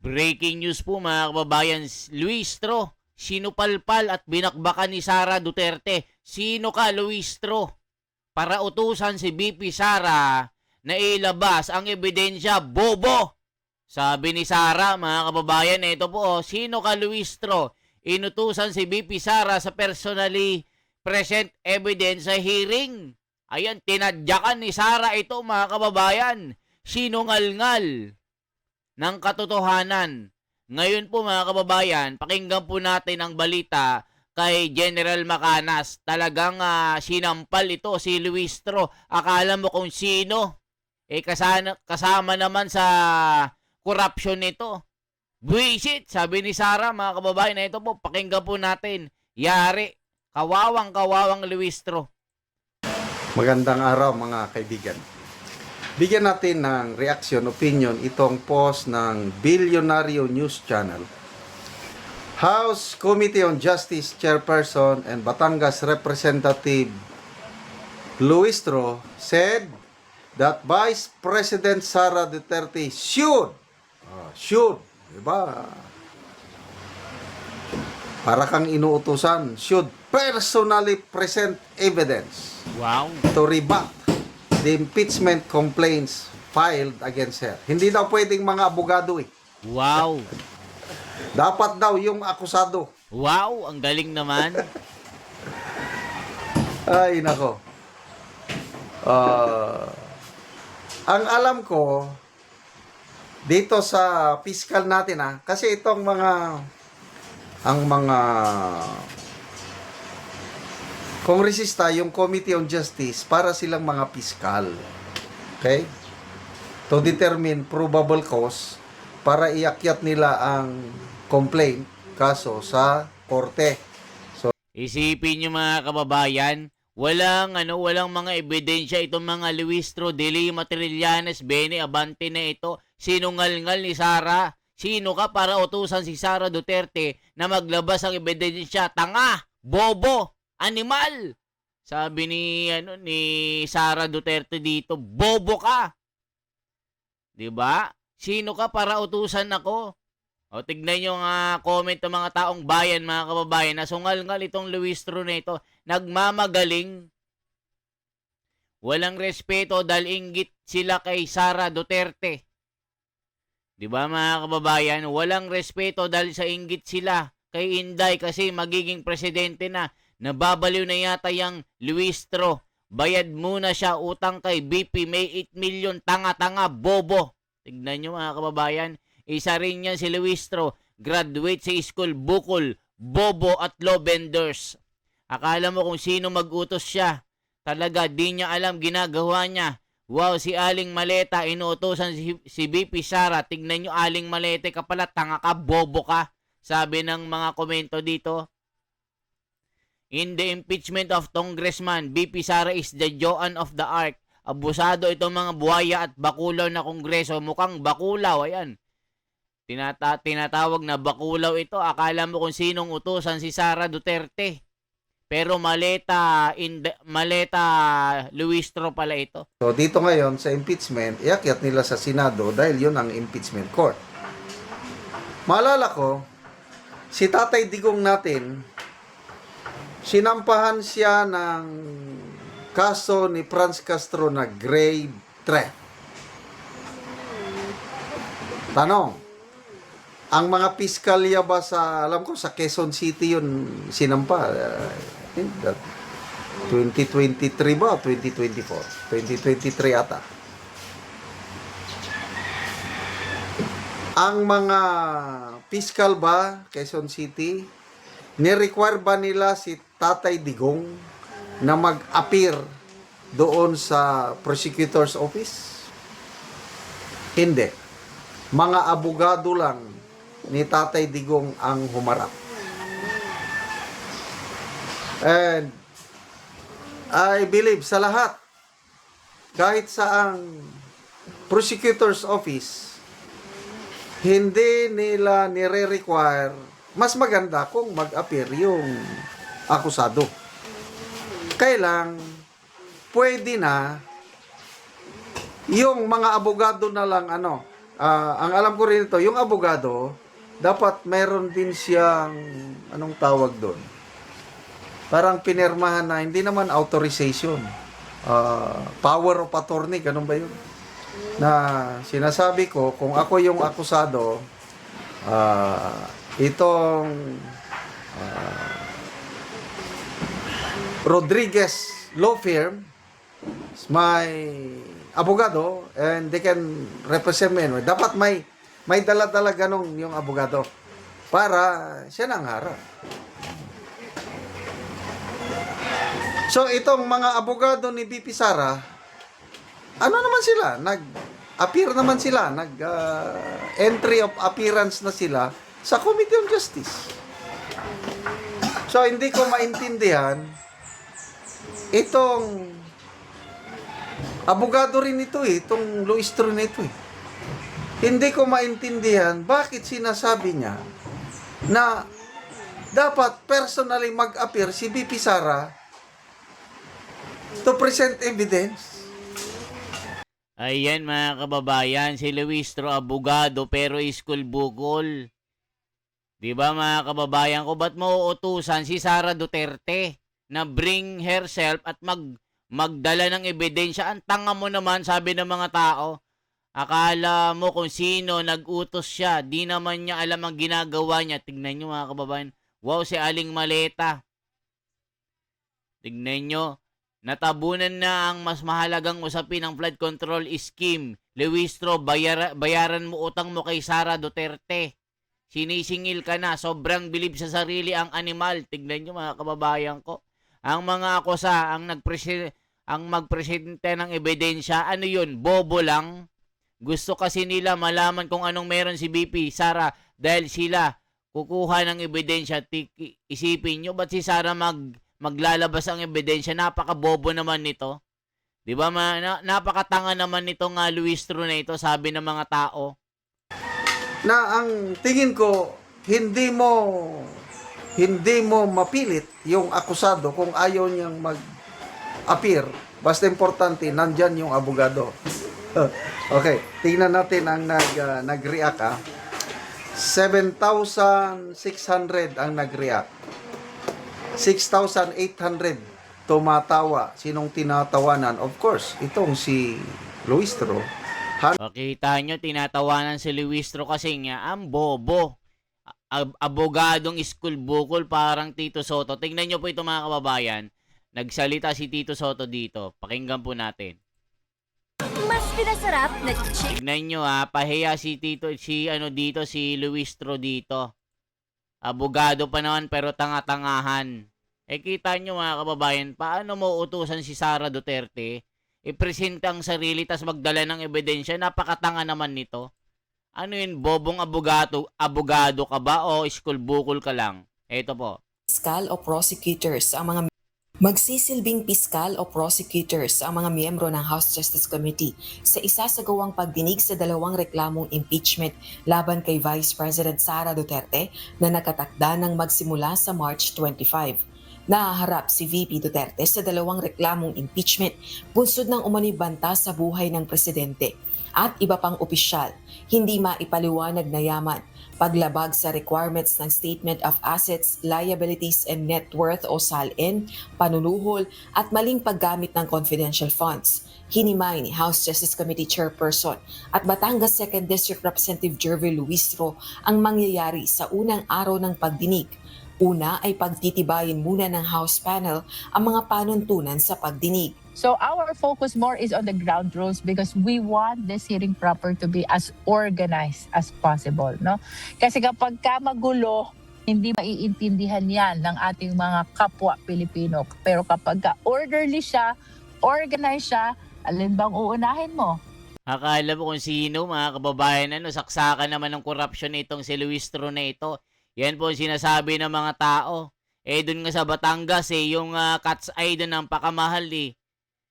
Breaking news po mga kababayan, Luistro, sinupalpal at binakbakan ni Sara Duterte. Sino ka, Luistro? Para utusan si BP Sara na ilabas ang ebidensya, bobo! Sabi ni Sara, mga kababayan, ito po, sino ka, Luistro? Inutusan si BP Sara sa personally present evidence sa hearing. Ayan, tinadyakan ni Sara ito, mga kababayan. Sinungal-ngal ng katotohanan. Ngayon po mga kababayan, pakinggan po natin ang balita kay General Macanas. Talagang sinampal ito si Luistro. Akala mo kung sino? Kasama naman sa corruption nito. Buisit, sabi ni Sara mga kababayan. Na ito po, pakinggan po natin. Yari, kawawang Luistro. Magandang araw mga kaibigan. Bigyan natin ng reaction, opinion itong post ng Bilyonaryo News Channel. House Committee on Justice Chairperson and Batangas Representative Luistro said that Vice President Sara Duterte should, diba? Para kang inuutusan, should personally present evidence Wow. to rebut the impeachment complaints filed against her. Hindi daw pwedeng mga abogado eh. Wow. Dapat daw yung akusado. Wow, ang galing naman. Ay, nako. Ang alam ko, dito sa fiscal natin kasi itong ang mga kongresista, yung Committee on Justice, para silang mga piskal. Okay? To determine probable cause para iakyat nila ang complaint, kaso sa korte. Isipin nyo mga kababayan, walang mga ebidensya itong mga Luistro, Deli, Matrillanes, Bene, Abante na ito. Sinungal-ngal ni Sara. Sino ka para utusan si Sara Duterte na maglabas ang ebidensya? Tanga, bobo, animal. Sabi ni Sara Duterte dito, bobo ka. 'Di ba? Sino ka para utusan ako? O tignan niyo nga comment ng mga taong bayan, mga kababayan, na sungal-ngal itong Luistro na ito, nagmamagaling. Walang respeto dahil inggit sila kay Sara Duterte. 'Di ba mga kababayan? Walang respeto dahil sa inggit sila kay Inday kasi magiging presidente na. Nababaliw na yata yung Luistro. Bayad muna siya utang kay BP. May 8 million. Tanga-tanga. Bobo. Tignan nyo mga kababayan. Isa rin yan si Luistro. Graduate sa school. Bukol. Bobo at law benders. Akala mo kung sino mag-utos siya. Talaga di niya alam ginagawa niya. Wow, si Aling Maleta. Inuutosan si BP Sara. Tignan nyo Aling Maleta ka pala. Tanga ka. Bobo ka. Sabi ng mga komento dito. In the impeachment of Congressman, BP Sara is the Joan of the Ark. Abusado itong mga buhaya at bakulaw na kongreso. Mukhang bakulaw, ayan. Tinatawag na bakulaw ito. Akala mo kung sinong utusan si Sara Duterte. Pero maleta Luistro pala ito. So dito ngayon sa impeachment, iakyat nila sa Senado dahil yun ang impeachment court. Maalala ko, si Tatay Digong natin, sinampahan siya ng kaso ni Franz Castro na grave theft. Tanong, ang mga piskalya ba alam ko, sa Quezon City yun sinampa? 2023 ba? 2024? 2023 ata. Ang mga piskal ba, Quezon City, ni-require ba nila si Tatay Digong na mag-appear doon sa prosecutor's office? Hindi. Mga abogado lang ni Tatay Digong ang humarap. And I believe sa lahat, kahit saang prosecutor's office, hindi nila nire-require. Mas maganda kung mag-appear yung akusado. Kailang pwede na yung mga abogado na lang ang alam ko rin ito, yung abogado, dapat meron din siyang, anong tawag doon? Parang pinirmahan na, hindi naman authorization. Power of attorney, ganun ba yun? Na sinasabi ko, kung ako yung akusado, itong Rodriguez Law Firm is my abogado and they can represent me. Dapat may dala-dala ganong yung abogado para siya nang harap. So itong mga abogado ni BP Sara, ano naman sila? Nag-appear naman sila, entry of appearance na sila sa Committee on Justice. So hindi ko maintindihan itong abogado rin ito itong Luistro na ito Hindi ko maintindihan bakit sinasabi niya na dapat personally mag-appear si BP Sara to present evidence. Ayan mga kababayan, si Luistro abogado pero school bukol. Di ba mga kababayan ko, ba't mo uutusan si Sara Duterte na bring herself at magdala ng ebidensya? Ang tanga mo naman, sabi ng mga tao. Akala mo kung sino nag-utos siya. Di naman niya alam ang ginagawa niya. Tignan nyo mga kababayan. Wow, si Aling Maleta. Tignan nyo. Natabunan na ang mas mahalagang usapin ng flood control scheme. Luistro, bayaran mo utang mo kay Sara Duterte. Sinisingil ka na. Sobrang bilib sa sarili ang animal. Tignan nyo mga kababayan ko. Ang mga akusa, ang magpresente ng ebidensya, ano yun? Bobo lang. Gusto kasi nila malaman kung anong meron si BP Sara dahil sila kukuha ng ebidensya. Isipin nyo, ba't si Sara maglalabas ang ebidensya? Napakabobo naman nito. Di ba? Napakatanga naman nito nga Luistro na ito, sabi ng mga tao. Na ang tingin ko, hindi mo mapilit yung akusado kung ayaw niyang mag-appear. Basta importante, nandyan yung abogado. Okay, tingnan natin ang nag-react 7,600 ang nag-react. 6,800 tumatawa. Sinong tinatawanan? Of course, itong si Luistro. Pakita nyo, tinatawanan si Luistro kasi nga ang bobo. Abogadong school bukol parang Tito Soto. Tingnan nyo po ito mga kababayan. Nagsalita si Tito Soto dito. Pakinggan po natin. Mas pinasarap na chick. Tignan nyo pahiya si Luistro dito. Abogado pa naman pero tanga-tangahan. Kita nyo mga kababayan, paano mo utusan si Sara Duterte? I-present ang sarili tas magdala ng ebidensya. Napakatanga naman nito. Ano yun, bobong abogado ka ba o school bukol ka lang? Ito po. Piskal o prosecutors ang mga magsisilbing piskal o prosecutors ang mga miyembro ng House Justice Committee sa isasagawang pagdinig sa dalawang reklamong impeachment laban kay Vice President Sara Duterte na nakatakda ng magsimula sa March 25. Nahaharap si VP Duterte sa dalawang reklamong impeachment bunsod ng umano'y banta sa buhay ng presidente at iba pang opisyal, hindi maipaliwanag na yaman, paglabag sa requirements ng Statement of Assets, Liabilities and Net Worth o SALN, panunuhol at maling paggamit ng confidential funds. Hinimay ni House Justice Committee Chairperson at Batangas 2nd District Representative Jervy Luistro ang mangyayari sa unang araw ng pagdinig. Una ay pagtitibayin muna ng House panel ang mga panuntunan sa pagdinig. So our focus more is on the ground rules because we want this hearing proper to be as organized as possible, no? Kasi kapag magulo, hindi maiintindihan yan ng ating mga kapwa Pilipino. Pero kapag orderly siya, organized siya, alin bang uunahin mo? Akala mo kung sino mga kababayan, saksakan naman ng corruption itong si Luistro na ito. Yan po ang sinasabi ng mga tao. Doon nga sa Batangas yung cat's eye doon ang pakamahal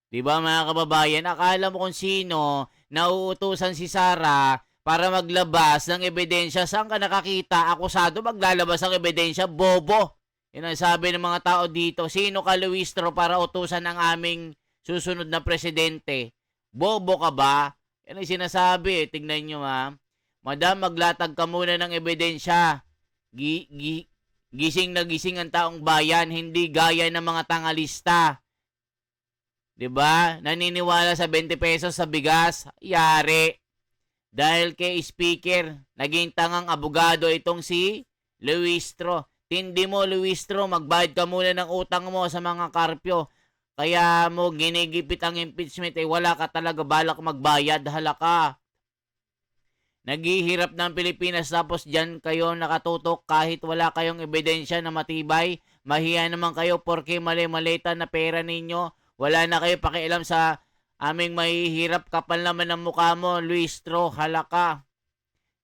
Diba mga kababayan, akala mo kung sino nauutusan si Sara para maglabas ng ebidensya. Saan ka nakakita? Akusado maglalabas ng ebidensya? Bobo! Yan ang sabi ng mga tao dito. Sino ka Luistro para utusan ang aming susunod na presidente? Bobo ka ba? Yan ang sinasabi. Tignan nyo ha. Madam, maglatag ka muna ng ebidensya. Gising na gising ang taong bayan, hindi gaya ng mga tangalista. 'Di ba? Naniniwala sa 20 pesos sa bigas, yari. Dahil kay speaker, naging tangang abogado itong si Luistro. Tindi mo, Luistro, magbayad ka muna ng utang mo sa mga karpyo. Kaya mo ginigipit ang impeachment, wala ka talaga balak magbayad, halaka. Naghihirap ng Pilipinas tapos dyan kayo nakatutok kahit wala kayong ebidensya na matibay. Mahiya naman kayo porque mali-malita na pera ninyo. Wala na kayo pakialam sa aming mahihirap. Kapal naman ang mukha mo, Luistro, halaka.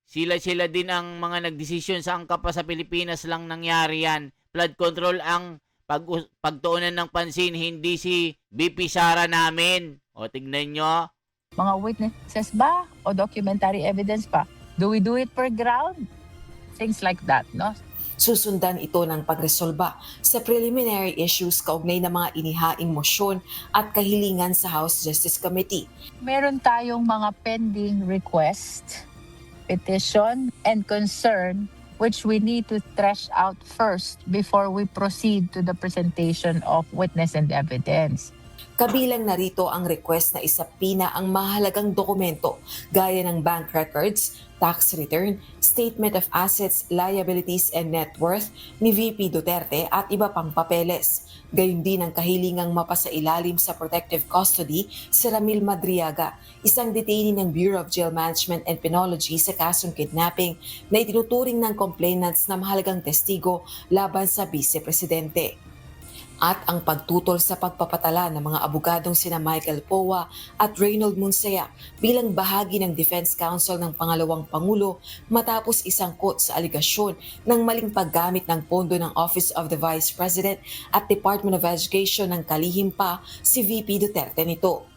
Sila din ang mga nagdesisyon sa angka pa sa Pilipinas lang nangyari yan. Flood control ang pagtuunan ng pansin, hindi si BP Sara namin. O tignan nyo. Mga witnesses ba? O documentary evidence pa? Do we do it per ground? Things like that, no? Susundan ito ng pagresolba sa preliminary issues kaugnay ng mga inihaing motion at kahilingan sa House Justice Committee. Meron tayong mga pending request, petition, and concern which we need to thresh out first before we proceed to the presentation of witness and evidence. Kabilang narito ang request na isapina ang mahalagang dokumento gaya ng bank records, tax return, statement of assets, liabilities, and net worth ni VP Duterte at iba pang papeles. Gayon din ang kahilingang mapasailalim sa protective custody si Ramil Madriaga, isang detainee ng Bureau of Jail Management and Penology sa kasong kidnapping na itinuturing ng complainants na mahalagang testigo laban sa Vice Presidente. At ang pagtutol sa pagpapatala ng mga abogadong sina Michael Poa at Reynold Munsaya bilang bahagi ng Defense Counsel ng pangalawang Pangulo matapos isangkot sa aligasyon ng maling paggamit ng pondo ng Office of the Vice President at Department of Education ng kalihim pa si VP Duterte nito.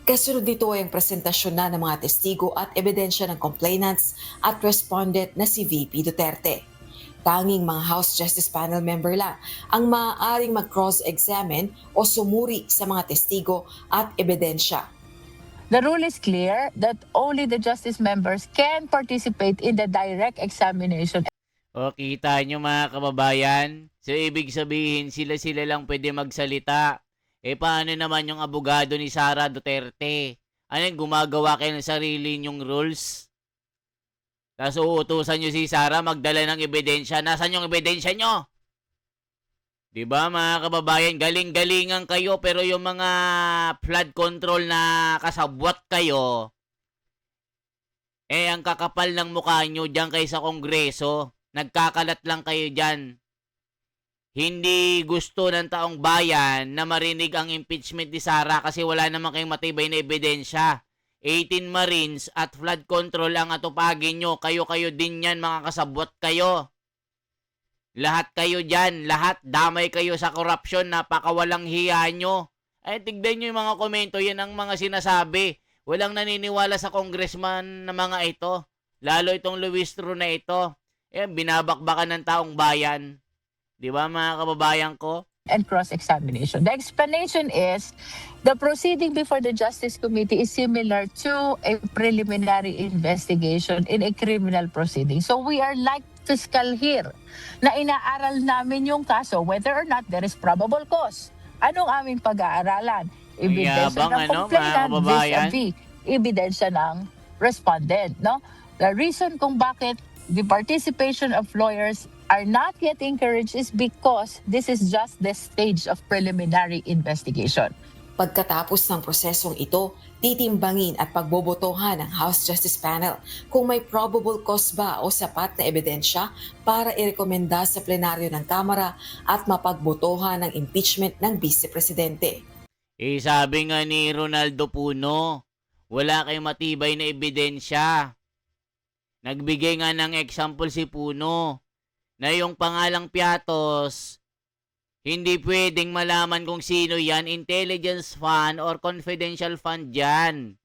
Kasunod nito ay ang presentasyon na ng mga testigo at ebidensya ng complainants at respondent na si VP Duterte. Tanging mga House Justice Panel member lang ang maaaring mag-cross-examine o sumuri sa mga testigo at ebidensya. The rule is clear that only the justice members can participate in the direct examination. O, kita nyo mga kababayan? So, ibig sabihin, sila lang pwede magsalita. Paano naman yung abogado ni Sara Duterte? Anong gumagawa kayo ng sarili nyong rules? Tapos uutusan nyo si Sara magdala ng ebidensya. Nasaan yung ebidensya nyo? Diba mga kababayan, galing-galingan kayo pero yung mga flood control na kasabwat kayo, ang kakapal ng mukha nyo dyan kayo sa Kongreso. Nagkakalat lang kayo dyan. Hindi gusto ng taong bayan na marinig ang impeachment ni Sara kasi wala naman kayong matibay na ebidensya. 18 Marines at flood control ang atupagin nyo. Kayo-kayo din yan, mga kasabwat kayo. Lahat kayo dyan. Lahat damay kayo sa korupsyon. Napakawalang hiya nyo. Tignan nyo yung mga komento. Yan ang mga sinasabi. Walang naniniwala sa congressman na mga ito. Lalo itong Luistro na ito. Binabakbakan ng taong bayan. Di ba mga kababayan ko? And cross-examination. The explanation is the proceeding before the Justice Committee is similar to a preliminary investigation in a criminal proceeding. So we are like fiscal here na inaaral namin yung kaso whether or not there is probable cause. Anong aming pag-aaralan? Ebidensya Yabang, ng mga complainant kababayan. vis-a-vis ebidensya ng respondent. No? The reason kung bakit the participation of lawyers are not yet encouraged is because this is just the stage of preliminary investigation. Pagkatapos ng prosesong ito, titimbangin at pagbobotohan ng House Justice Panel kung may probable cause ba o sapat na ebidensya para irekomenda sa plenaryo ng Kamara at mapagbotohan ng impeachment ng Vice Presidente. Sabi nga ni Ronaldo Puno, wala kayong matibay na ebidensya. Nagbigay nga ng example si Puno na yung pangalang Piatos, hindi pwedeng malaman kung sino yan, intelligence fund or confidential fund yan.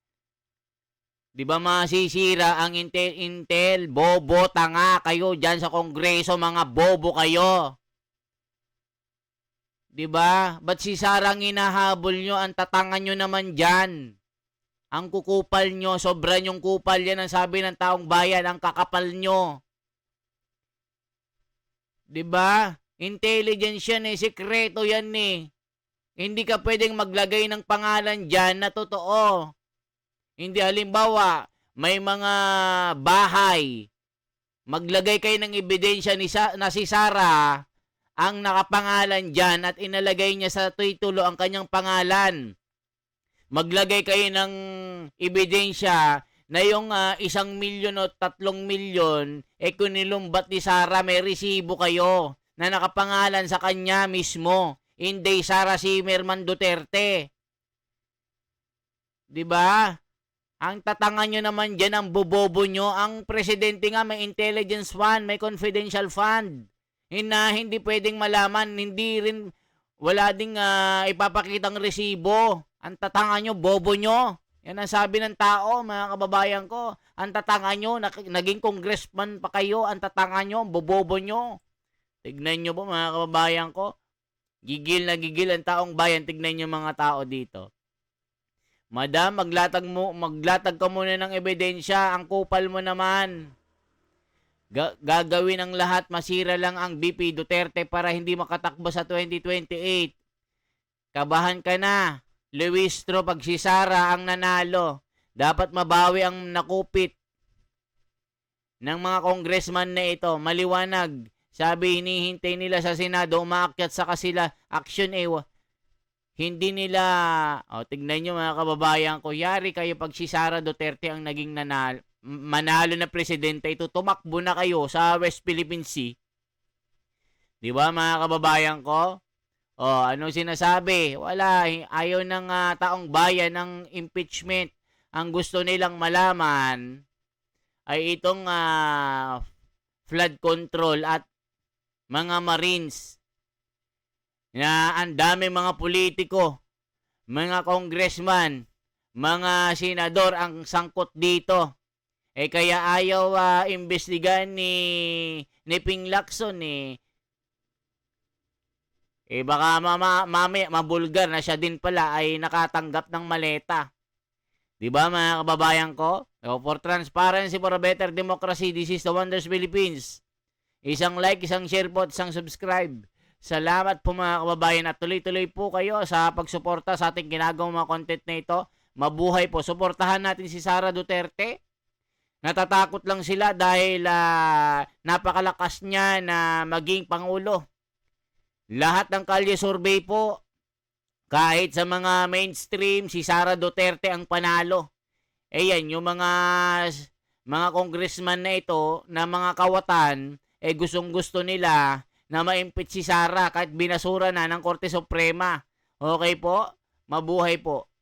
Di ba masisira ang Intel, bobo, tanga kayo dyan sa Kongreso, mga bobo kayo. Di ba? Ba't si Sarang hinahabol nyo, ang tatanga nyo naman dyan? Ang kukupal nyo, sobra nyong kupal. Yan ang sabi ng taong bayan, ang kakapal nyo. 'Di ba? Intelligence yan eh, sikreto yan eh. Hindi ka pwedeng maglagay ng pangalan dyan na totoo. Hindi halimbawa, may mga bahay, maglagay kayo ng ebidensya na si Sara ang nakapangalan dyan at inalagay niya sa titulo ang kanyang pangalan. Maglagay kayo ng ebidensya na yung 1 milyon o 3 milyon, kung nilumbat ni Sara, may resibo kayo na nakapangalan sa kanya mismo. Hindi Sara Zimmerman Duterte. 'Di ba? Ang tatanga nyo naman dyan, ang bobobo nyo. Ang presidente nga may intelligence fund, may confidential fund. Hindi pwedeng malaman, hindi rin, wala ding ipapakitang resibo. Ang tatanga nyo, bobo nyo. Yan ang sabi ng tao, mga kababayan ko. Ang tatanga nyo, naging congressman pa kayo, ang tatanga nyo, bobobo nyo. Tignan nyo po mga kababayan ko. Gigil na gigil ang taong bayan. Tignan nyo mga tao dito. Madam, maglatag ka muna ng ebidensya. Ang kupal mo naman. Gagawin ang lahat, masira lang ang BP Duterte para hindi makatakbo sa 2028. Kabahan ka na. Luistro, pag si Sara ang nanalo, dapat mabawi ang nakupit ng mga congressman na ito. Maliwanag. Sabi, hinihintay nila sa Senado, umaakyat sa kasila action hindi nila, tignan nyo mga kababayan ko, yari kayo pag si Sara Duterte ang naging manalo na presidente, ito tumakbo na kayo sa West Philippine Sea. Di ba mga kababayan ko? Ano sinasabi? Wala, ayaw ng taong bayan ng impeachment. Ang gusto nilang malaman ay itong flood control at mga Marines na ang dami mga politiko, mga congressman, mga senador ang sangkot dito. Kaya ayaw imbestigahan ni Ping Lacson baka mamaya mabulgar na siya din pala ay nakatanggap ng maleta. Di ba mga kababayan ko? For transparency, for a better democracy, this is the Wonders Philippines. Isang like, isang share po at isang subscribe. Salamat po mga kababayan at tuloy-tuloy po kayo sa pagsuporta sa ating ginagawang mga content na ito. Mabuhay po. Suportahan natin si Sara Duterte. Natatakot lang sila dahil napakalakas niya na maging Pangulo. Lahat ng kalye survey po, kahit sa mga mainstream, si Sara Duterte ang panalo. Yan, yung mga congressman na ito, na mga kawatan, gustong-gusto nila na ma-impeach si Sara kahit binasura na ng Korte Suprema. Okay po? Mabuhay po.